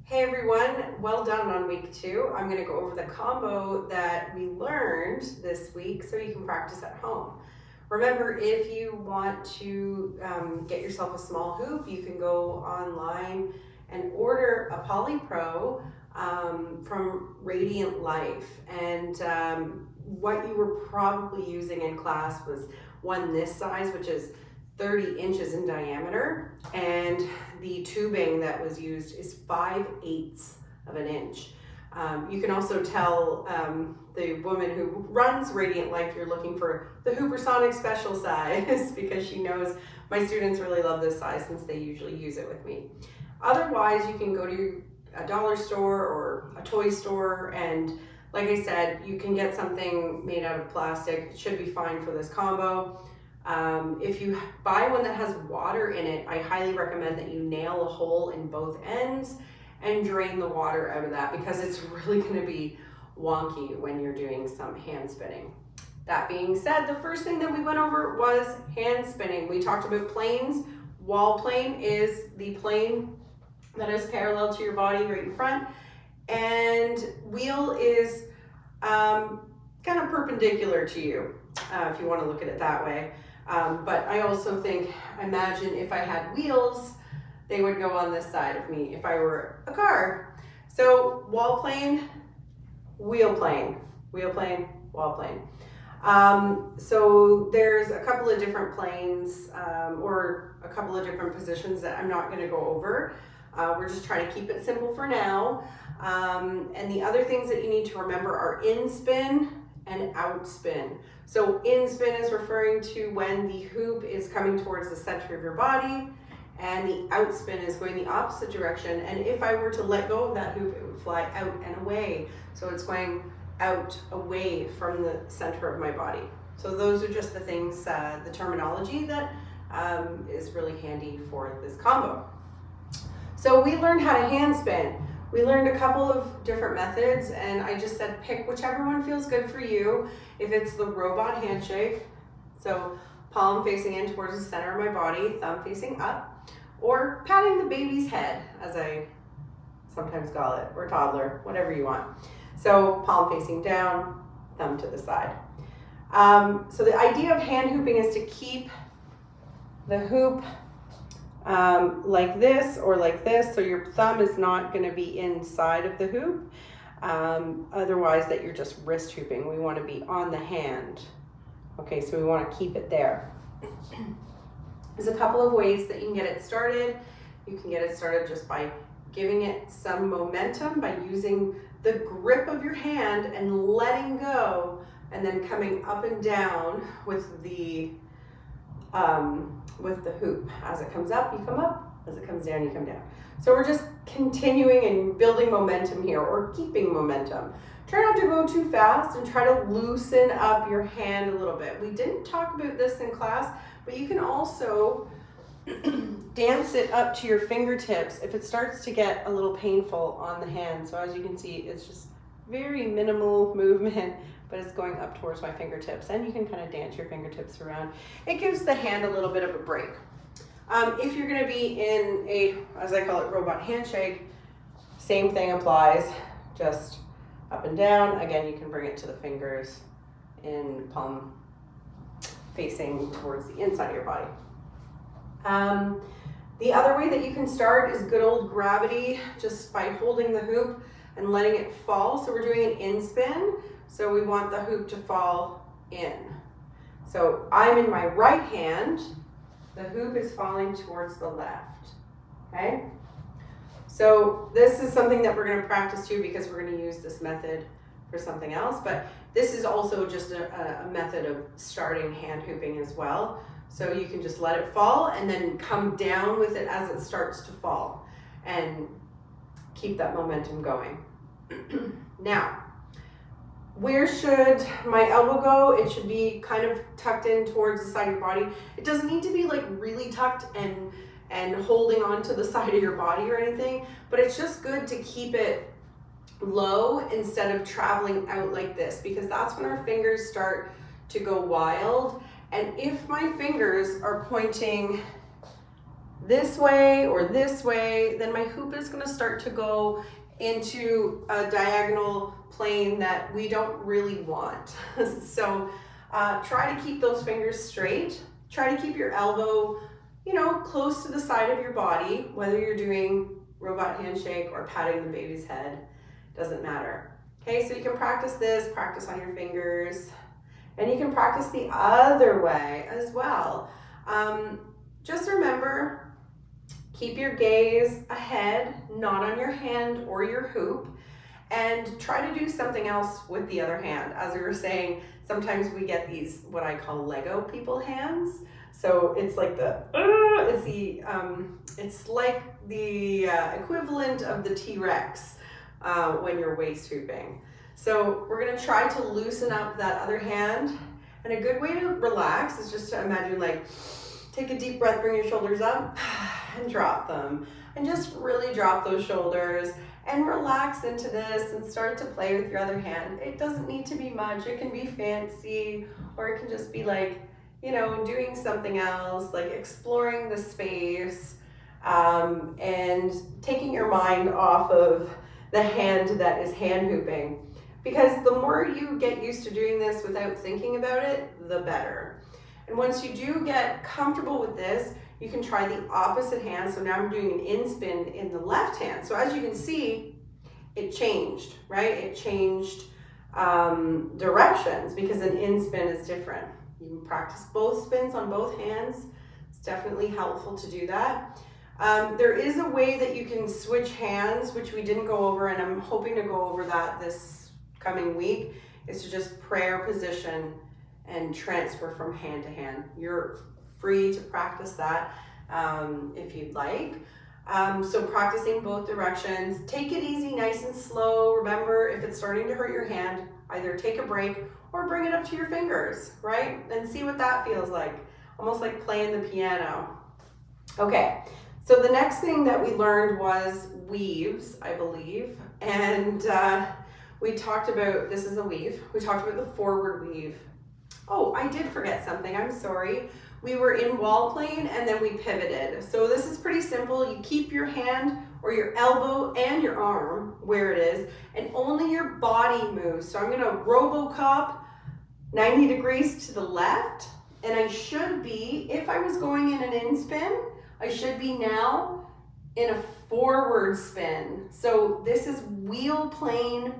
Hey everyone, well done on week 2. I'm going to go over the combo that we learned this week so you can practice at home. Remember, if you want to get yourself a small hoop, you can go online and order a Polypro from Radiant Life. And what you were probably using in class was one this size, which is 30 inches in diameter, and the tubing that was used is 5/8 of an inch. You can also tell the woman who runs Radiant Life you're looking for the Hoopersonic special size because she knows my students really love this size since they usually use it with me. Otherwise, you can go to a dollar store or a toy store, and like I said, you can get something made out of plastic. It should be fine for this combo. If you buy one that has water in it, I highly recommend that you nail a hole in both ends and drain the water out of that because it's really going to be wonky when you're doing some hand spinning. That being said, the first thing that we went over was hand spinning. We talked about planes. Wall plane is the plane that is parallel to your body right in front, and wheel is kind of perpendicular to you, if you want to look at it that way. But I also think, imagine if I had wheels, they would go on this side of me if I were a car. So wall plane, wheel plane, wheel plane, wall plane. So there's a couple of different planes or a couple of different positions that I'm not going to go over. We're just trying to keep it simple for now. And the other things that you need to remember are in spin and out spin. So in spin is referring to when the hoop is coming towards the center of your body, and the out spin is going the opposite direction. And if I were to let go of that hoop, it would fly out and away. So it's going out away from the center of my body. So those are just the things, the terminology that is really handy for this combo. So we learned how to hand spin. We learned a couple of different methods, and I just said pick whichever one feels good for you. If it's the robot handshake, so palm facing in towards the center of my body, thumb facing up, or patting the baby's head, as I sometimes call it, or toddler, whatever you want. So palm facing down, thumb to the side. So the idea of hand hooping is to keep the hoop like this or like this, so your thumb is not going to be inside of the hoop. Otherwise that you're just wrist hooping. We want to be on the hand. Okay, so we want to keep it there. There's a couple of ways that you can get it started. You can get it started just by giving it some momentum by using the grip of your hand and letting go, and then coming up and down with the hoop. As it comes up, you come up. As it comes down, you come down. So we're just continuing and building momentum here, or keeping momentum. Try not to go too fast and try to loosen up your hand a little bit. We didn't talk about this in class, but you can also dance it up to your fingertips if it starts to get a little painful on the hand. So as you can see, it's just very minimal movement, but it's going up towards my fingertips, and you can kind of dance your fingertips around. It gives the hand a little bit of a break. If you're going to be in a, as I call it, robot handshake, same thing applies, just up and down. Again, you can bring it to the fingers in palm facing towards the inside of your body. The other way that you can start is good old gravity, just by holding the hoop and letting it fall. So we're doing an in spin. So we want the hoop to fall in. So I'm in my right hand, the hoop is falling towards the left, okay? So this is something that we're gonna practice too, because we're gonna use this method for something else, but this is also just a method of starting hand hooping as well. So you can just let it fall and then come down with it as it starts to fall and keep that momentum going. Now, where should my elbow go? It should be kind of tucked in towards the side of your body. It doesn't need to be like really tucked and holding on to the side of your body or anything, but it's just good to keep it low instead of traveling out like this, because that's when our fingers start to go wild. And if my fingers are pointing this way or this way, then my hoop is going to start to go into a diagonal plane that we don't really want. So try to keep those fingers straight. Try to keep your elbow, close to the side of your body, whether you're doing robot handshake or patting the baby's head, doesn't matter. Okay, so you can practice this, practice on your fingers, and you can practice the other way as well. Just remember, keep your gaze ahead, not on your hand or your hoop, and try to do something else with the other hand. As we were saying, sometimes we get these, what I call Lego people hands. So it's like it's like the equivalent of the T-Rex when you're waist hooping. So we're gonna try to loosen up that other hand. And a good way to relax is just to imagine, like, take a deep breath, bring your shoulders up and drop them. And just really drop those shoulders and relax into this and start to play with your other hand. It doesn't need to be much. It can be fancy, or it can just be like, doing something else, like exploring the space and taking your mind off of the hand that is hand hooping. Because the more you get used to doing this without thinking about it, the better. And once you do get comfortable with this, you can try the opposite hand. So now I'm doing an in spin in the left hand. So as you can see, it changed, right? It changed directions because an in spin is different. You can practice both spins on both hands. It's definitely helpful to do that. There is a way that you can switch hands, which we didn't go over, and I'm hoping to go over that this coming week, is to just prayer position and transfer from hand to hand. You're free to practice that if you'd like. So practicing both directions. Take it easy, nice and slow. Remember, if it's starting to hurt your hand, either take a break or bring it up to your fingers, right? And see what that feels like. Almost like playing the piano. Okay, so the next thing that we learned was weaves, I believe. And we talked about, this is a weave. We talked about the forward weave. Oh, I did forget something, I'm sorry. We were in wall plane and then we pivoted. So this is pretty simple. You keep your hand or your elbow and your arm where it is, and only your body moves. So I'm gonna RoboCop 90 degrees to the left, and I should be, if I was going in an in spin, I should be now in a forward spin. So this is wheel plane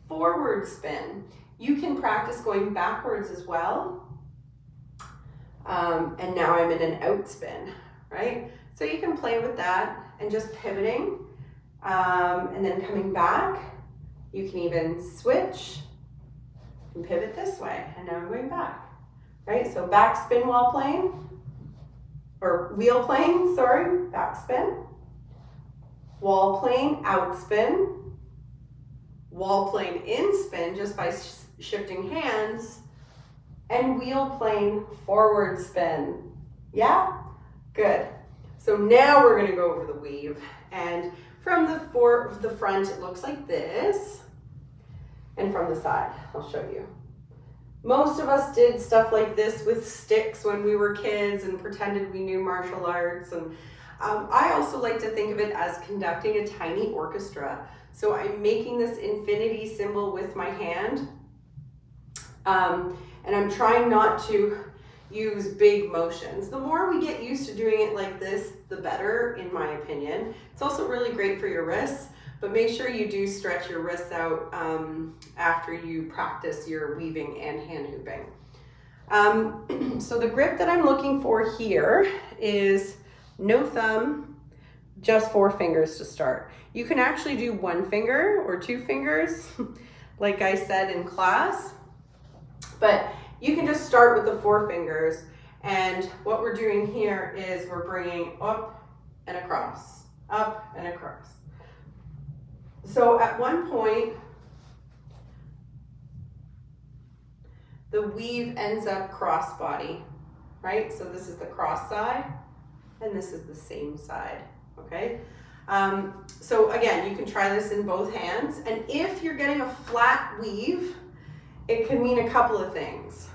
forward spin. You can practice going backwards as well. And now I'm in an out spin, right? So you can play with that and just pivoting and then coming back. You can even switch and pivot this way, and now I'm going back, right? So back spin while playing, or wheel plane, sorry, back spin, wall plane, out spin, wall plane, in spin just by shifting hands, and wheel plane, forward spin. Yeah? Good. So now we're gonna go over the weave, and from the front it looks like this, and from the side, I'll show you. Most of us did stuff like this with sticks when we were kids and pretended we knew martial arts, and I also like to think of it as conducting a tiny orchestra. So I'm making this infinity symbol with my hand, and I'm trying not to use big motions. The more we get used to doing it like this, the better, in my opinion. It's also really great for your wrists, but make sure you do stretch your wrists out after you practice your weaving and hand hooping. So the grip that I'm looking for here is no thumb, just 4 fingers to start. You can actually do 1 finger or 2 fingers, like I said in class, but you can just start with the 4 fingers. And what we're doing here is we're bringing up and across, up and across. So at one point, the weave ends up crossbody, right? So this is the cross side, and this is the same side, okay? So again, you can try this in both hands, and if you're getting a flat weave, it can mean a couple of things.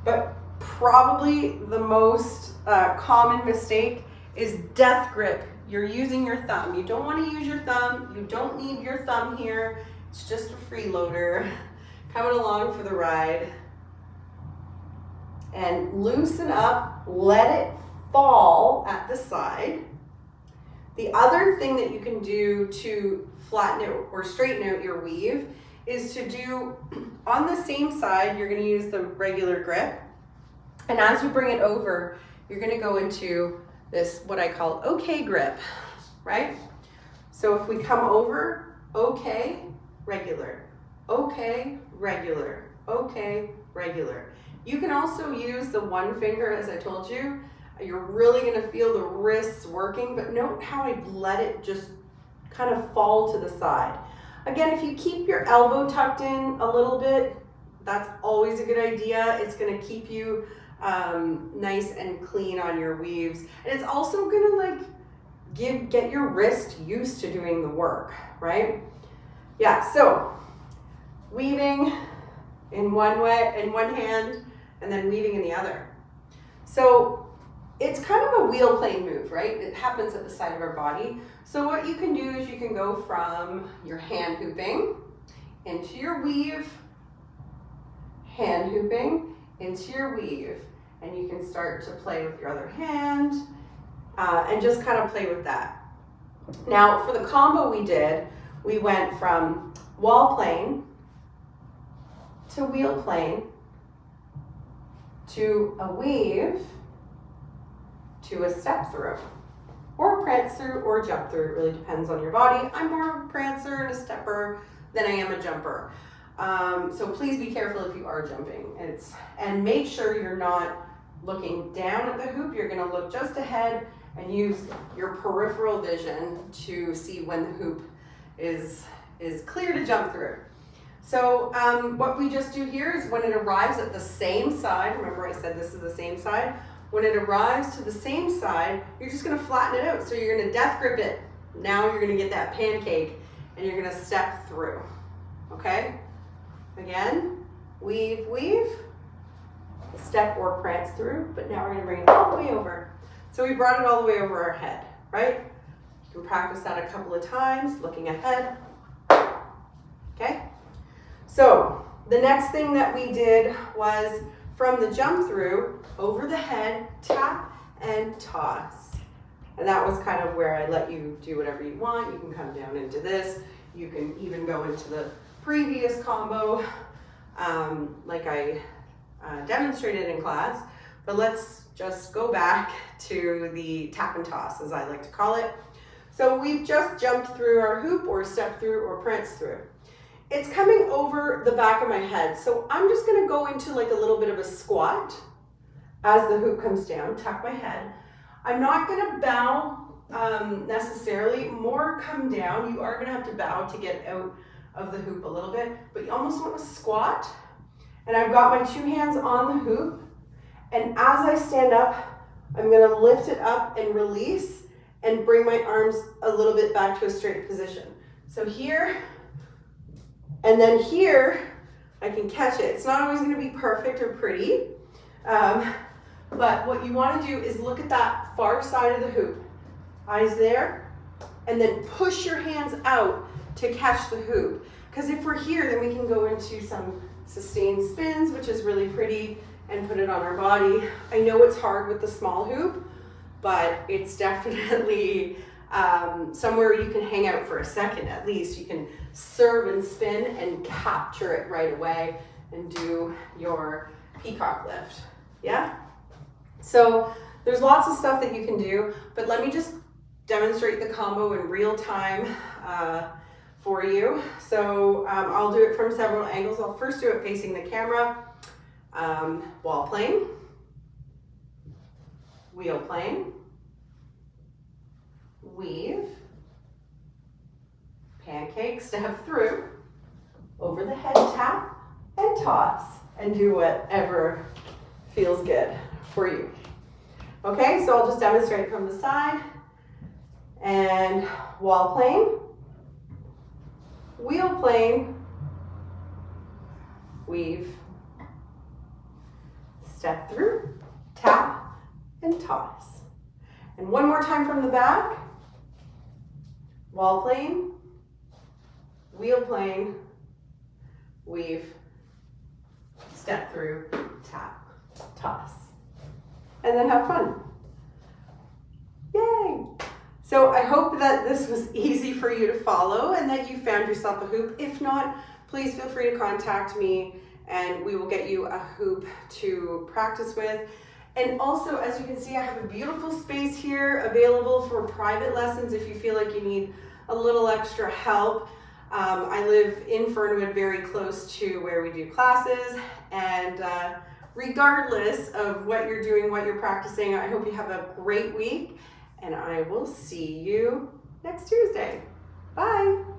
But probably the most common mistake is death grip. You're using your thumb. You don't want to use your thumb. You don't need your thumb here. It's just a freeloader coming along for the ride. And loosen up, let it fall at the side. The other thing that you can do to flatten it or straighten out your weave is to do on the same side, you're going to use the regular grip. And as you bring it over, you're going to go into this, what I call okay grip, right? So if we come over, okay, regular, okay, regular, okay, regular. You can also use the one finger, as I told you. You're really going to feel the wrists working, but note how I let it just kind of fall to the side. Again, if you keep your elbow tucked in a little bit, that's always a good idea. It's going to keep you nice and clean on your weaves. And it's also going to like get your wrist used to doing the work, right? Yeah, so weaving in one way, in one hand, and then weaving in the other. So it's kind of a wheel plane move, right? It happens at the side of our body. So what you can do is you can go from your hand hooping into your weave, hand hooping into your weave, and you can start to play with your other hand and just kind of play with that. Now for the combo we did, we went from wall plane to wheel plane to a weave to a step through, or a prance through, or jump through. It really depends on your body. I'm more of a prancer and a stepper than I am a jumper. So please be careful if you are jumping. And make sure you're not looking down at the hoop. You're gonna look just ahead and use your peripheral vision to see when the hoop is clear to jump through. So what we just do here is when it arrives at the same side, remember I said this is the same side, when it arrives to the same side, you're just gonna flatten it out. So you're gonna death grip it. Now you're gonna get that pancake and you're gonna step through, okay? Again, weave, weave, step or prance through, but now we're gonna bring it all the way over. So we brought it all the way over our head, right? You can practice that a couple of times, looking ahead, okay? So the next thing that we did was from the jump through, over the head, tap and toss. And that was kind of where I let you do whatever you want. You can come down into this. You can even go into the previous combo like I demonstrated in class. But let's just go back to the tap and toss, as I like to call it. So we've just jumped through our hoop or stepped through or pranced through. It's coming over the back of my head. So I'm just gonna go into like a little bit of a squat as the hoop comes down, tuck my head. I'm not gonna bow necessarily, more come down. You are gonna have to bow to get out of the hoop a little bit, but you almost want to squat. And I've got my two hands on the hoop. And as I stand up, I'm gonna lift it up and release and bring my arms a little bit back to a straight position. So here, and then here, I can catch it. It's not always gonna be perfect or pretty, but what you wanna do is look at that far side of the hoop. Eyes there, and then push your hands out to catch the hoop. Because if we're here, then we can go into some sustained spins, which is really pretty, and put it on our body. I know it's hard with the small hoop, but it's definitely somewhere you can hang out for a second at least. You can serve and spin and capture it right away and do your peacock lift, yeah? So there's lots of stuff that you can do, but let me just demonstrate the combo in real time for you. So I'll do it from several angles. I'll first do it facing the camera. Wall plane, wheel plane, weave, pancake, step through, over the head tap, and toss, and do whatever feels good for you. Okay, so I'll just demonstrate from the side, and wall plane, wheel plane, weave, step through, tap, and toss. And one more time from the back. Wall plane, wheel plane, weave, step through, tap, toss, and then have fun. Yay! So I hope that this was easy for you to follow and that you found yourself a hoop. If not, please feel free to contact me and we will get you a hoop to practice with. And also, as you can see, I have a beautiful space here available for private lessons if you feel like you need a little extra help. I live in Fernwood, very close to where we do classes, and regardless of what you're doing, what you're practicing, I hope you have a great week, and I will see you next Tuesday. Bye.